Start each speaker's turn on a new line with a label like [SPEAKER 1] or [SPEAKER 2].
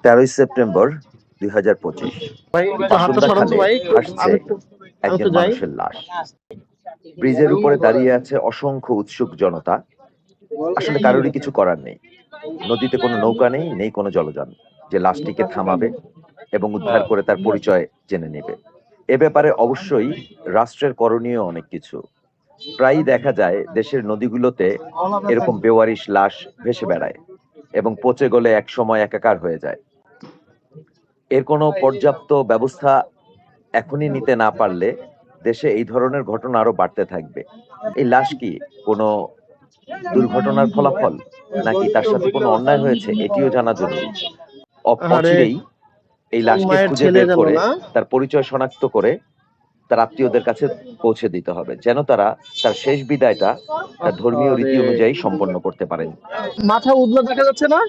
[SPEAKER 1] 13ই September 2025
[SPEAKER 2] ভাই একটু হাতটা সরান তো
[SPEAKER 1] সন্ধ্যাখালে
[SPEAKER 2] ভাই,
[SPEAKER 1] ভাসছে
[SPEAKER 2] আমি
[SPEAKER 1] একজন
[SPEAKER 2] একটু যাই।
[SPEAKER 1] মানুষের লাশ। ব্রিজের উপরে দাঁড়িয়ে আছে অসংখ্য উৎসুক জনতা। আসলে কারোরই কিছু করার নেই। নদীতে কোনো নৌকা নেই, নেই কোনো জলযান যে লাশটিকে থামাবে এবং উদ্ধার করে তার পরিচয় জেনে নেবে। এ ব্যাপারে অবশ্যই রাষ্ট্রের করণীয় অনেক কিছু। প্রায়ই দেখা যায় দেশের নদীগুলোতে এরকম বেওয়ারিশ লাশ ভেসে বেড়ায় এবং পচে গলে একসময় একাকার হয়ে যায়। এর কোনো পর্যাপ্ত ব্যবস্থা এখনই নিতে না পারলে দেশে এই ধরনের ঘটনা আরো বাড়তে থাকবে। এই লাশ কি কোনো দুর্ঘটনার ফলাফল, নাকি তার সাথে কোনো অন্যায় হয়েছে, এটিও জানা জরুরি।
[SPEAKER 2] আরে
[SPEAKER 1] অচিরেই এই
[SPEAKER 2] কোন
[SPEAKER 1] লাশকে
[SPEAKER 2] মায়ের
[SPEAKER 1] খুঁজে
[SPEAKER 2] ছেলে
[SPEAKER 1] বের
[SPEAKER 2] যেন
[SPEAKER 1] করে
[SPEAKER 2] না?
[SPEAKER 1] তার পরিচয় শনাক্ত করে তার আত্মীয়দের কাছে পৌঁছে দিতে হবে, যেন তারা তার শেষ বিদায়টা তার ধর্মীয়
[SPEAKER 2] আরে
[SPEAKER 1] রীতি অনুযায়ী সম্পন্ন করতে পারেন।
[SPEAKER 2] মাথা উজলা দেখা যাচ্ছে না?